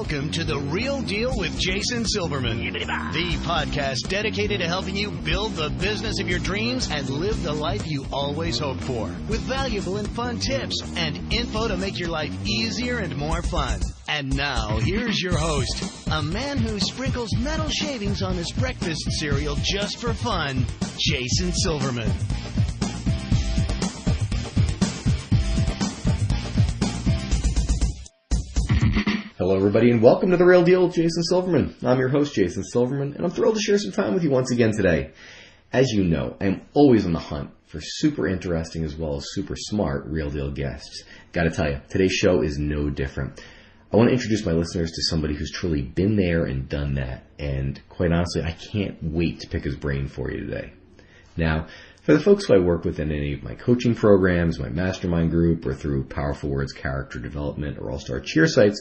Welcome to The Real Deal with Jason Silverman, the podcast dedicated to helping you build the business of your dreams and live the life you always hoped for, with valuable and fun tips and info to make your life easier and more fun. And now, here's your host, a man who sprinkles metal shavings on his breakfast cereal just for fun, Jason Silverman. Hello, everybody, and welcome to The Real Deal with Jason Silverman. I'm your host, Jason Silverman, and I'm thrilled to share some time with you once again today. As you know, I'm always on the hunt for super interesting as well as super smart Real Deal guests. Gotta tell you, today's show is no different. I want to introduce my listeners to somebody who's truly been there and done that, and quite honestly, I can't wait to pick his brain for you today. Now, for the folks who I work with in any of my coaching programs, my mastermind group, or through Powerful Words character development or All-Star cheer sites,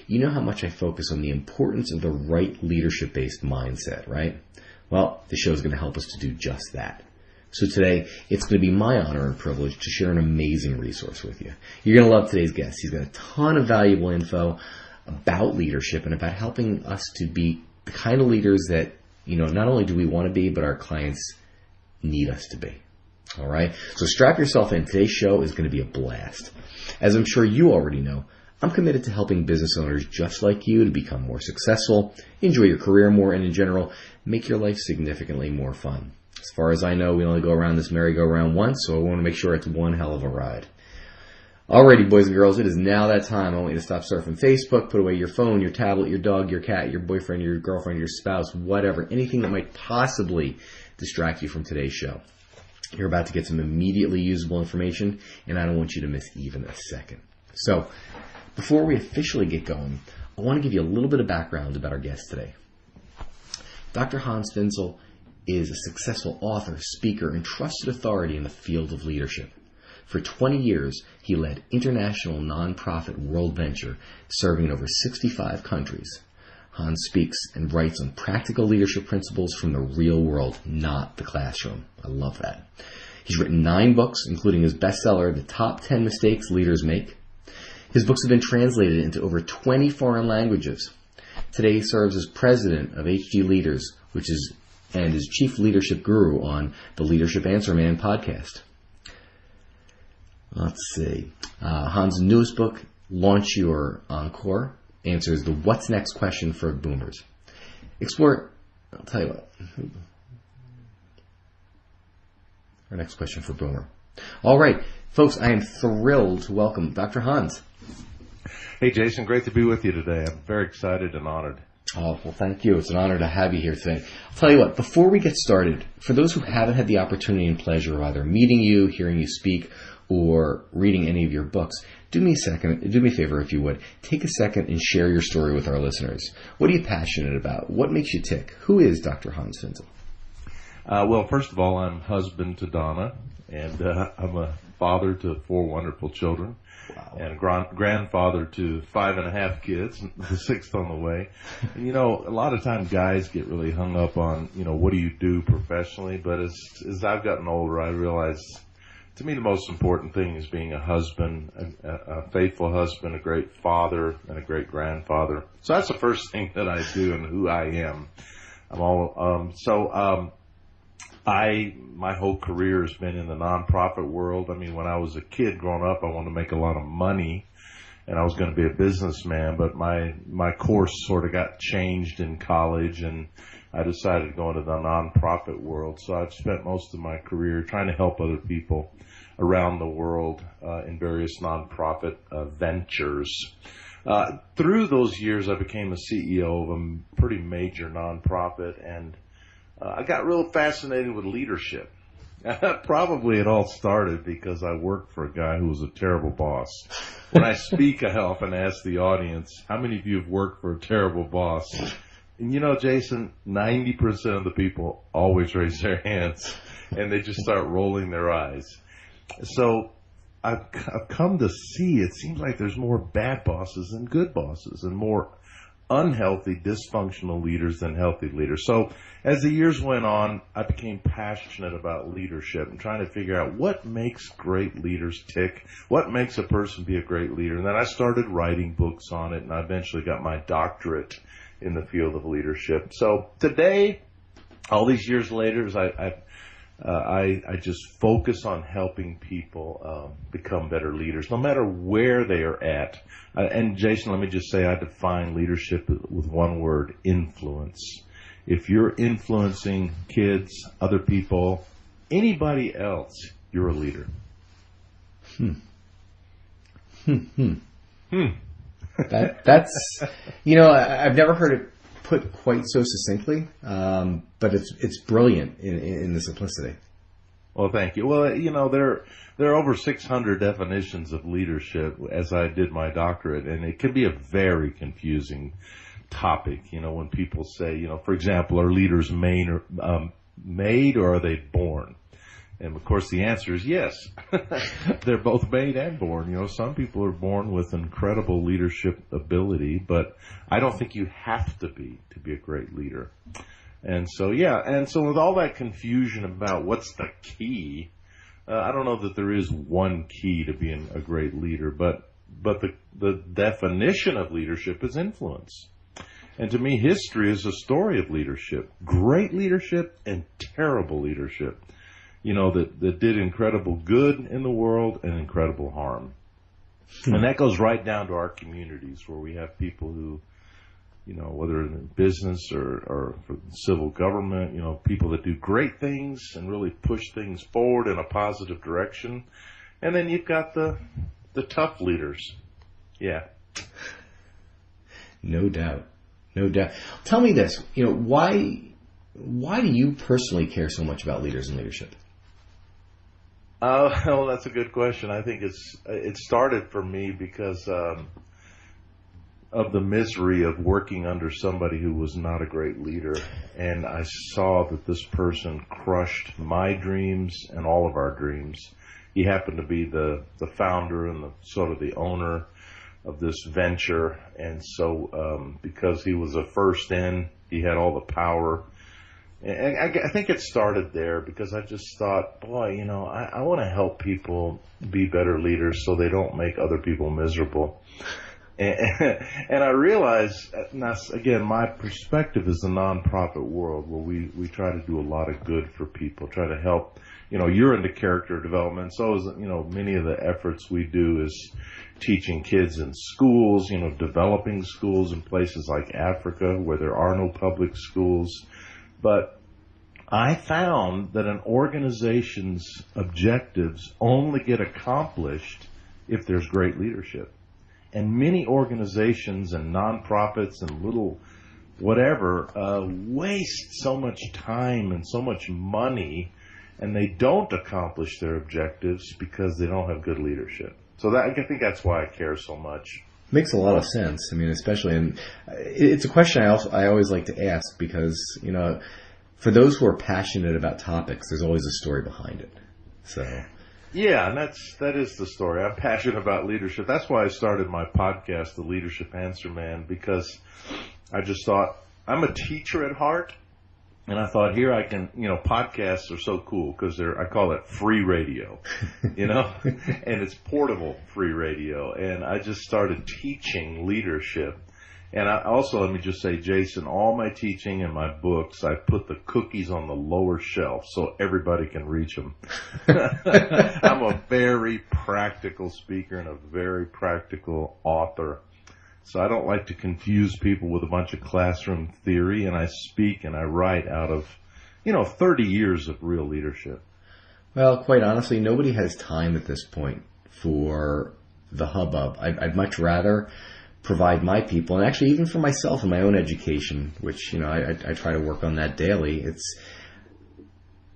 you know how much I focus on the importance of the right leadership-based mindset, right? Well, the show is going to help us to do just that. So today, it's going to be my honor and privilege to share an amazing resource with you. You're going to love today's guest. He's got a ton of valuable info about leadership and about helping us to be the kind of leaders that, not only do we want to be, but our clients need us to be. All right? So strap yourself in. Today's show is going to be a blast. As I'm sure you already know, I'm committed to helping business owners just like you to become more successful, enjoy your career more, and in general, make your life significantly more fun. As far as I know, we only go around this merry-go-round once, so I want to make sure it's one hell of a ride. Alrighty, boys and girls, it is now that time. I want you to stop surfing Facebook, put away your phone, your tablet, your dog, your cat, your boyfriend, your girlfriend, your spouse, whatever, anything that might possibly distract you from today's show. You're about to get some immediately usable information, and I don't want you to miss even a second. So, before we officially get going, I want to give you a little bit of background about our guest today. Dr. Hans Finzel is a successful author, speaker, and trusted authority in the field of leadership. For 20 years, he led international nonprofit World Venture, serving in over 65 countries. Hans speaks and writes on practical leadership principles from the real world, not the classroom. I love that. He's written 9 books, including his bestseller, The Top 10 Mistakes Leaders Make. His books have been translated into over 20 foreign languages. Today he serves as president of HD Leaders, and is chief leadership guru on the Leadership Answer Man podcast. Let's see. Hans' newest book, Launch Your Encore, answers the what's next question for boomers. I'll tell you what. Our next question for boomer. All right, folks, I am thrilled to welcome Dr. Hans. Hey, Jason, great to be with you today. I'm very excited and honored. Oh, well, thank you. It's an honor to have you here today. I'll tell you what, before we get started, for those who haven't had the opportunity and pleasure of either meeting you, hearing you speak, or reading any of your books, do me a favor if you would. Take a second and share your story with our listeners. What are you passionate about? What makes you tick? Who is Dr. Hans Finzel? Well, first of all, I'm husband to Donna, and I'm a father to 4 wonderful children. Wow. And grandfather to 5.5 kids, the 6th on the way. And, a lot of times guys get really hung up on, what do you do professionally? But as I've gotten older, I realize, to me, the most important thing is being a husband, a faithful husband, a great father, and a great grandfather. So that's the first thing that I do and who I am. My whole career has been in the nonprofit world. I mean, when I was a kid growing up, I wanted to make a lot of money, and I was going to be a businessman, but my course sort of got changed in college, and I decided to go into the nonprofit world. So I've spent most of my career trying to help other people around the world in various nonprofit ventures. Through those years, I became a CEO of a pretty major nonprofit, and I got real fascinated with leadership. Probably it all started because I worked for a guy who was a terrible boss. When I speak, I often ask the audience, how many of you have worked for a terrible boss? And Jason, 90% of the people always raise their hands, and they just start rolling their eyes. So I've come to see it seems like there's more bad bosses than good bosses, and more unhealthy, dysfunctional leaders than healthy leaders. So as the years went on, I became passionate about leadership and trying to figure out what makes great leaders tick, what makes a person be a great leader. And then I started writing books on it, and I eventually got my doctorate in the field of leadership. So today, all these years later, I just focus on helping people become better leaders, no matter where they are at. And Jason, let me just say, I define leadership with one word: influence. If you're influencing kids, other people, anybody else, you're a leader. That's, I've never heard it put quite so succinctly, but it's brilliant in the simplicity. Well, thank you. Well, there are over 600 definitions of leadership as I did my doctorate, and it can be a very confusing topic. When people say, for example, are leaders made or are they born? And of course, the answer is yes. They're both made and born. Some people are born with incredible leadership ability, but I don't think you have to be a great leader. And so with all that confusion about what's the key, I don't know that there is one key to being a great leader, but the definition of leadership is influence. And to me, history is a story of leadership, great leadership and terrible leadership, that did incredible good in the world and incredible harm. And that goes right down to our communities, where we have people who, whether in business or for civil government, people that do great things and really push things forward in a positive direction. And then you've got the tough leaders. Yeah. No doubt. No doubt. Tell me this, why do you personally care so much about leaders and leadership? Well, that's a good question. I think it started for me because of the misery of working under somebody who was not a great leader. And I saw that this person crushed my dreams and all of our dreams. He happened to be the founder and the owner of this venture. And so because he was a first in, he had all the power. And I think it started there because I just thought, boy, I want to help people be better leaders so they don't make other people miserable. And I realized, again, my perspective is the nonprofit world, where we try to do a lot of good for people, try to help. You're into character development, so is, many of the efforts we do is teaching kids in schools, developing schools in places like Africa where there are no public schools. But I found that an organization's objectives only get accomplished if there's great leadership. And many organizations and nonprofits and little whatever waste so much time and so much money, and they don't accomplish their objectives because they don't have good leadership. So I think that's why I care so much. Makes a lot of sense. I mean, especially, and it's a question I always like to ask because, for those who are passionate about topics, there's always a story behind it. So. Yeah, and that is the story. I'm passionate about leadership. That's why I started my podcast, The Leadership Answer Man, because I just thought, I'm a teacher at heart, and I thought here I can, podcasts are so cool because I call it free radio, and it's portable free radio. And I just started teaching leadership. And I also, let me just say, Jason, all my teaching and my books, I put the cookies on the lower shelf so everybody can reach them. I'm a very practical speaker and a very practical author. So I don't like to confuse people with a bunch of classroom theory, and I speak and I write out of, 30 years of real leadership. Well, quite honestly, nobody has time at this point for the hubbub. I'd much rather provide my people, and actually even for myself in my own education, which, I try to work on that daily.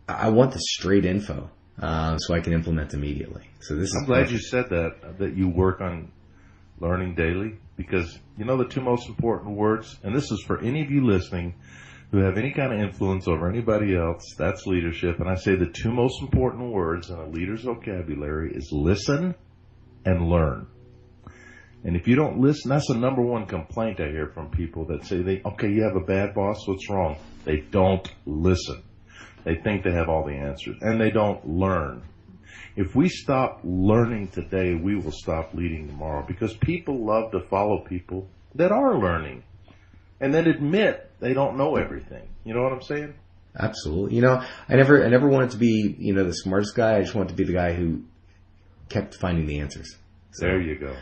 I want the straight info so I can implement immediately. So I'm glad you said that you work on learning daily, because the two most important words, and this is for any of you listening who have any kind of influence over anybody else, that's leadership. And I say the two most important words in a leader's vocabulary is listen and learn. And if you don't listen, that's the number one complaint I hear from people that say, okay, you have a bad boss, what's wrong? They don't listen. They think they have all the answers, and they don't learn. If we stop learning today, we will stop leading tomorrow, because people love to follow people that are learning and then admit they don't know everything. You know what I'm saying? Absolutely. I never wanted to be, the smartest guy. I just wanted to be the guy who kept finding the answers. So there you go.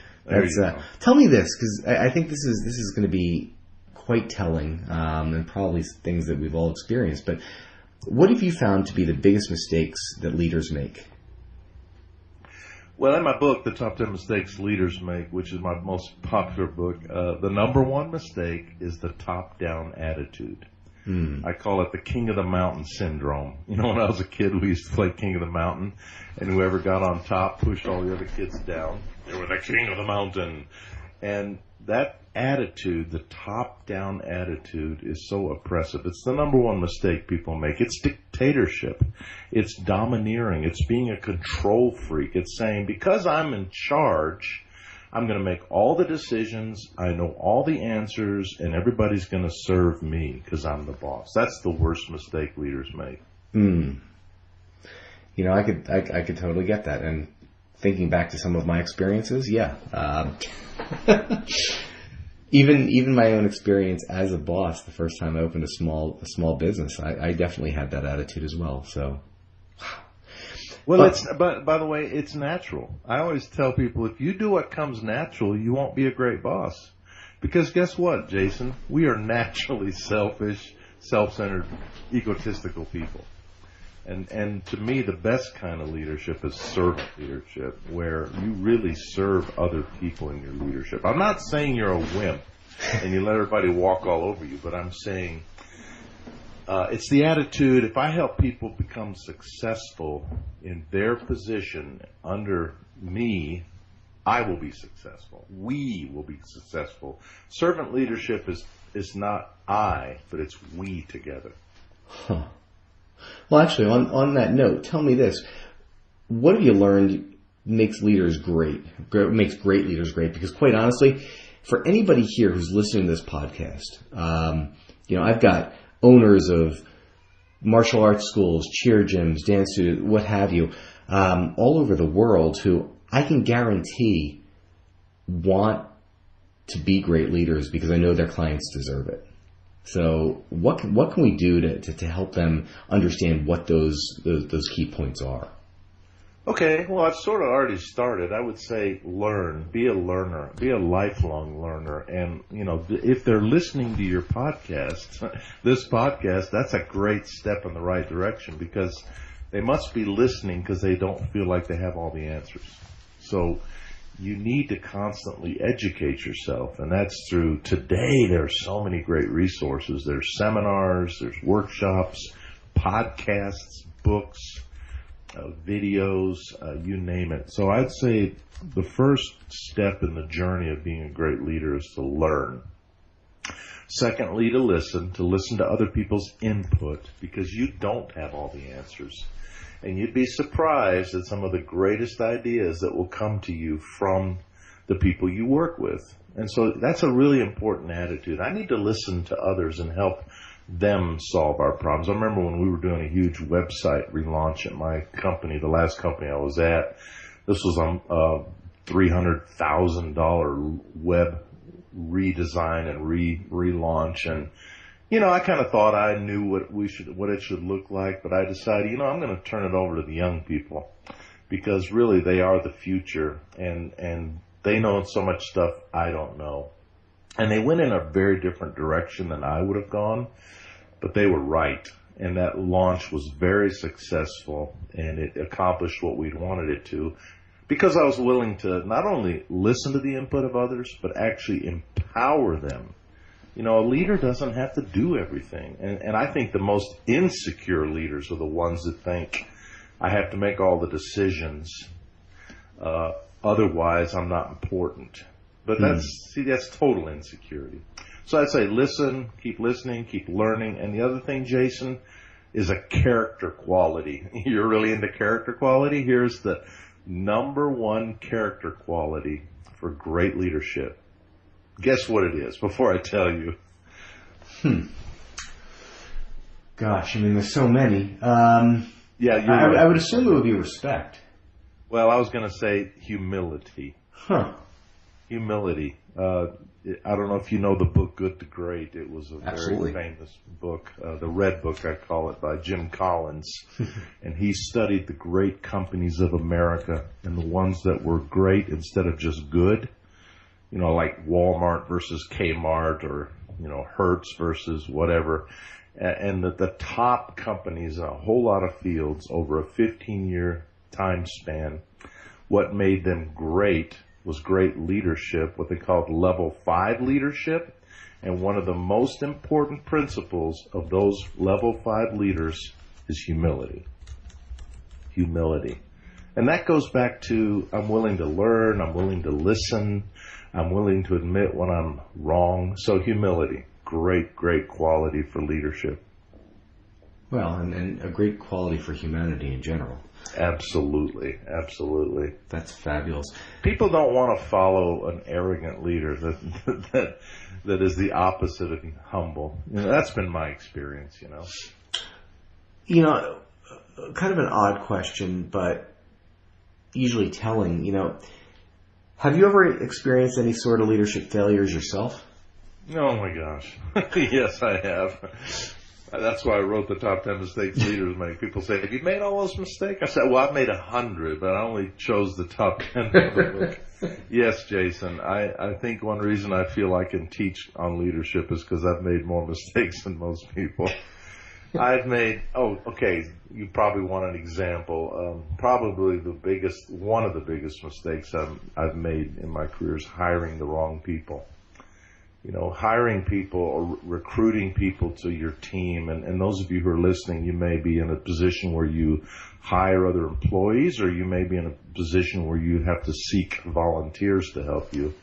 Tell me this, because I think this is going to be quite telling, and probably things that we've all experienced. But what have you found to be the biggest mistakes that leaders make? Well, in my book, The Top 10 Mistakes Leaders Make, which is my most popular book, the number one mistake is the top-down attitude. I call it the King of the Mountain syndrome. When I was a kid, we used to play King of the Mountain, and whoever got on top pushed all the other kids down. They were the King of the Mountain. And that attitude, the top-down attitude, is so oppressive. It's the number one mistake people make. It's dictatorship. It's domineering. It's being a control freak. It's saying, because I'm in charge, I'm going to make all the decisions, I know all the answers, and everybody's going to serve me because I'm the boss. That's the worst mistake leaders make. I could totally get that. And thinking back to some of my experiences, even my own experience as a boss, the first time I opened a small business, I definitely had that attitude as well. So. Well, but by the way, it's natural. I always tell people, if you do what comes natural, you won't be a great boss. Because guess what, Jason? We are naturally selfish, self-centered, egotistical people. And to me, the best kind of leadership is servant leadership, where you really serve other people in your leadership. I'm not saying you're a wimp and you let everybody walk all over you, but I'm saying it's the attitude. If I help people become successful in their position under me, I will be successful. We will be successful. Servant leadership is not I, but it's we together. Huh. Well, actually, on that note, tell me this. What have you learned makes leaders great? Makes great leaders great? Because quite honestly, for anybody here who's listening to this podcast, I've got owners of martial arts schools, cheer gyms, dance studios, what have you, all over the world who I can guarantee want to be great leaders because I know their clients deserve it. So what can we do to help them understand what those key points are? Okay, well, I've sort of already started. I would say learn, be a learner, be a lifelong learner. And, if they're listening to your podcast, this podcast, that's a great step in the right direction, because they must be listening because they don't feel like they have all the answers. So you need to constantly educate yourself, and that's through, today there's so many great resources. There's seminars, there's workshops, podcasts, books, videos, you name it. So I'd say the first step in the journey of being a great leader is to learn. Secondly, to listen to other people's input, because you don't have all the answers. And you'd be surprised at some of the greatest ideas that will come to you from the people you work with. And so that's a really important attitude. I need to listen to others and help them solve our problems. I remember when we were doing a huge website relaunch at my company, the last company I was at. This was a $300,000 web redesign and relaunch, and I kind of thought I knew what it should look like, but I decided, I'm going to turn it over to the young people, because really they are the future, and they know so much stuff I don't know. And they went in a very different direction than I would have gone, but they were right. And that launch was very successful, and it accomplished what we'd wanted it to, because I was willing to not only listen to the input of others, but actually empower them. A leader doesn't have to do everything. And I think the most insecure leaders are the ones that think, I have to make all the decisions, otherwise I'm not important. But that's total insecurity. So I'd say listen, keep listening, keep learning. And the other thing, Jason, is a character quality. You're really into character quality? Here's the number one character quality for great leadership. Guess what it is before I tell you? Gosh, I mean, there's so many. Yeah, right. I would assume it would be respect. Well, I was going to say humility. Humility. I don't know if you know the book Good to Great. It was a very famous book, the Red Book, I call it, by Jim Collins. And he studied the great companies of America and the ones that were great instead of just good. You know, like Walmart versus Kmart, or, you know, Hertz versus whatever. And the top companies in a whole lot of fields over a 15-year time span, what made them great was great leadership, what they called level 5 leadership. And one of the most important principles of those level 5 leaders is humility. Humility. And that goes back to, I'm willing to learn, I'm willing to listen, I'm willing to admit when I'm wrong. So humility, great, great quality for leadership. Well, and a great quality for humanity in general. Absolutely, absolutely. That's fabulous. People don't want to follow an arrogant leader that is the opposite of humble. You know, that's been my experience, you know. You know, kind of an odd question, but usually telling, you know, have you ever experienced any sort of leadership failures yourself? Oh my gosh. Yes, I have. That's why I wrote the top 10 mistakes leaders make. People say, have you made all those mistakes? I said, well, I've made 100, but I only chose the top 10 of the book. Yes, Jason, I think one reason I feel I can teach on leadership is because I've made more mistakes than most people. I've made, you probably want an example. Probably one of the biggest mistakes I've made in my career is hiring the wrong people. You know, hiring people or recruiting people to your team. And those of you who are listening, you may be in a position where you hire other employees, or you may be in a position where you have to seek volunteers to help you.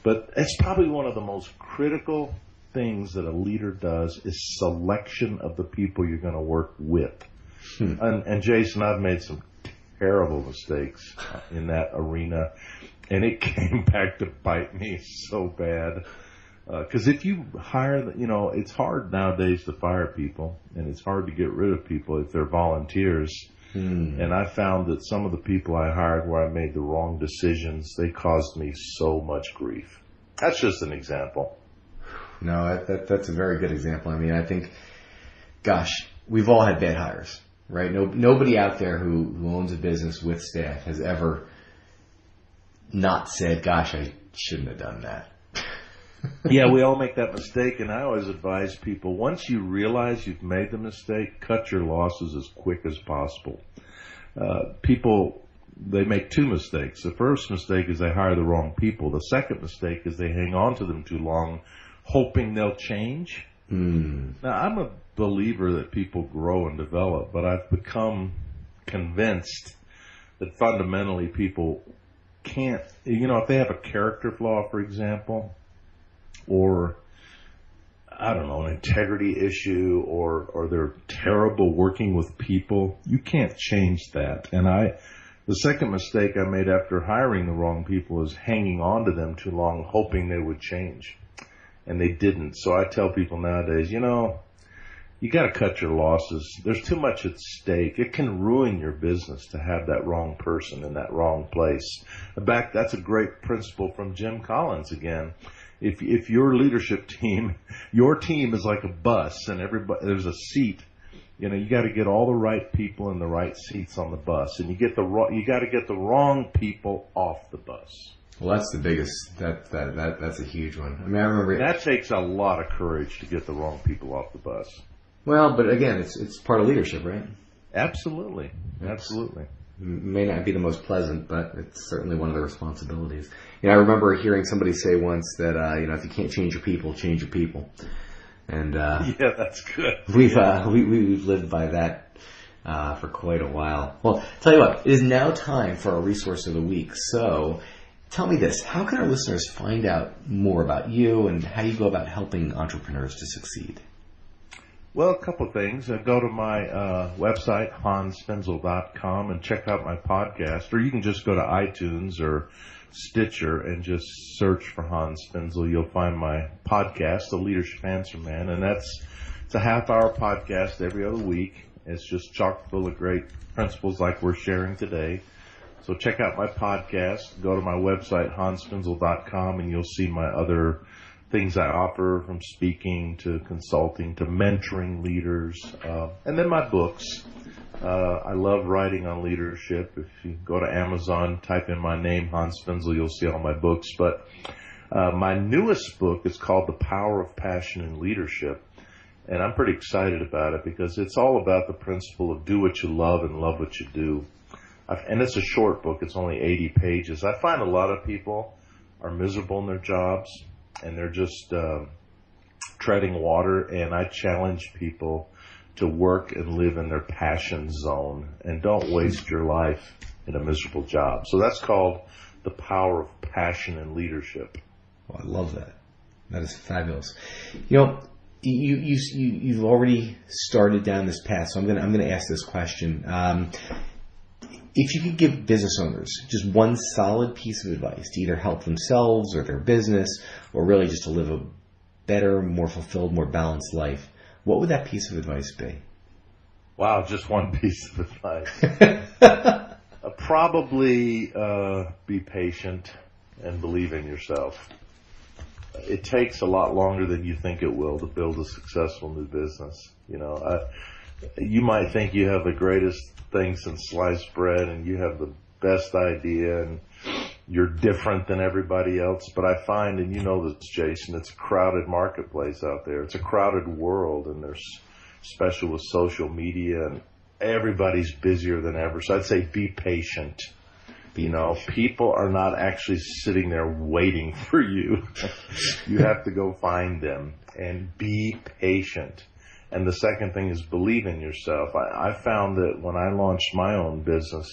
But it's probably one of the most critical things that a leader does is selection of the people you're going to work with. And Jason, I've made some terrible mistakes in that arena, and it came back to bite me so bad. Because if you hire, you know, it's hard nowadays to fire people, and it's hard to get rid of people if they're volunteers. And I found that some of the people I hired where I made the wrong decisions, they caused me so much grief. That's just an example. No, that's a very good example. I mean, I think, gosh, we've all had bad hires, right? Nobody out there who owns a business with staff has ever not said, gosh, I shouldn't have done that. Yeah, we all make that mistake, and I always advise people, once you realize you've made the mistake, cut your losses as quick as possible. People, they make two mistakes. The first mistake is they hire the wrong people. The second mistake is they hang on to them too long, hoping they'll change. Now, I'm a believer that people grow and develop, but I've become convinced that fundamentally people can't, you know, if they have a character flaw, for example, or, I don't know, an integrity issue, or they're terrible working with people, you can't change that. And the second mistake I made after hiring the wrong people is hanging on to them too long, hoping they would change. And they didn't. So I tell people nowadays, you know, you got to cut your losses. There's too much at stake. It can ruin your business to have that wrong person in that wrong place. In fact, that's a great principle from Jim Collins again. If your leadership team, your team is like a bus, and there's a seat, you know, you got to get all the right people in the right seats on the bus, and you got to get the wrong people off the bus. Well, that's the biggest. That's a huge one. I mean, I remember that takes a lot of courage to get the wrong people off the bus. Well, but again, it's part of leadership, right? Absolutely. May not be the most pleasant, but it's certainly one of the responsibilities. You know, I remember hearing somebody say once that you know, if you can't change your people, change your people. And yeah, that's good. We've lived by that for quite a while. Well, tell you what, it is now time for our resource of the week. So, tell me this: how can our listeners find out more about you and how you go about helping entrepreneurs to succeed? Well, a couple of things. Go to my website, hansfinzel.com, and check out my podcast. Or you can just go to iTunes or Stitcher and just search for Hans Finzel. You'll find my podcast, The Leadership Answer Man, and it's a half-hour podcast every other week. It's just chock full of great principles like we're sharing today. So check out my podcast. Go to my website, hansfinzel.com, and you'll see my other things I offer, from speaking to consulting to mentoring leaders, and then my books. I love writing on leadership. If you go to Amazon, type in my name, Hans Finzel, you'll see all my books. But my newest book is called The Power of Passion in Leadership, and I'm pretty excited about it because it's all about the principle of do what you love and love what you do. And it's a short book. It's only 80 pages. I find a lot of people are miserable in their jobs, and they're just treading water, and I challenge people to work and live in their passion zone, and don't waste your life in a miserable job. So that's called The Power of Passion in Leadership. Oh, I love that. That is fabulous. You know, you've already started down this path, so I'm gonna ask this question. If you could give business owners just one solid piece of advice to either help themselves or their business, or really just to live a better, more fulfilled, more balanced life, what would that piece of advice be? Wow, just one piece of advice. Probably be patient and believe in yourself. It takes a lot longer than you think it will to build a successful new business. You know, you might think you have the greatest thing since sliced bread and you have the best idea and you're different than everybody else. But I find, and you know this, Jason, it's a crowded marketplace out there. It's a crowded world, and there's especially with social media, and everybody's busier than ever. So I'd say be patient. You know, people are not actually sitting there waiting for you. You have to go find them, and be patient. And the second thing is believe in yourself. I found that when I launched my own business,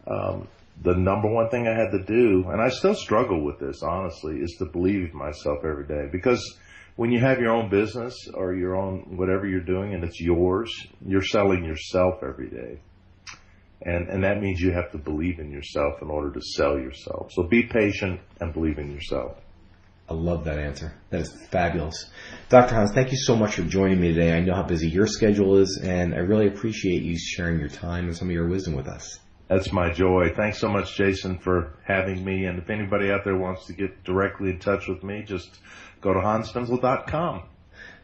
the number one thing I had to do, and I still struggle with this, honestly, is to believe in myself every day. Because when you have your own business or your own whatever you're doing and it's yours, you're selling yourself every day. And that means you have to believe in yourself in order to sell yourself. So be patient and believe in yourself. I love that answer. That is fabulous. Dr. Hans, thank you so much for joining me today. I know how busy your schedule is, and I really appreciate you sharing your time and some of your wisdom with us. That's my joy. Thanks so much, Jason, for having me. And if anybody out there wants to get directly in touch with me, just go to hansfinzel.com.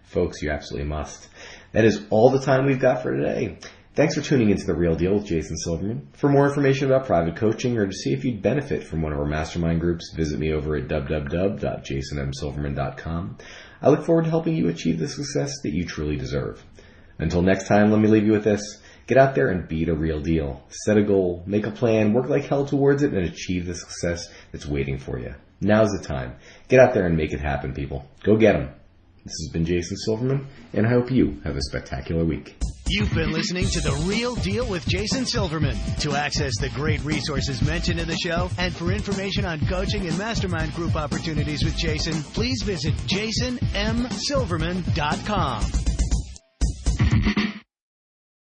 Folks, you absolutely must. That is all the time we've got for today. Thanks for tuning into The Real Deal with Jason Silverman. For more information about private coaching or to see if you'd benefit from one of our mastermind groups, visit me over at www.jasonmsilverman.com. I look forward to helping you achieve the success that you truly deserve. Until next time, let me leave you with this. Get out there and be the real deal. Set a goal, make a plan, work like hell towards it, and achieve the success that's waiting for you. Now's the time. Get out there and make it happen, people. Go get them. This has been Jason Silverman, and I hope you have a spectacular week. You've been listening to The Real Deal with Jason Silverman. To access the great resources mentioned in the show and for information on coaching and mastermind group opportunities with Jason, please visit jasonmsilverman.com.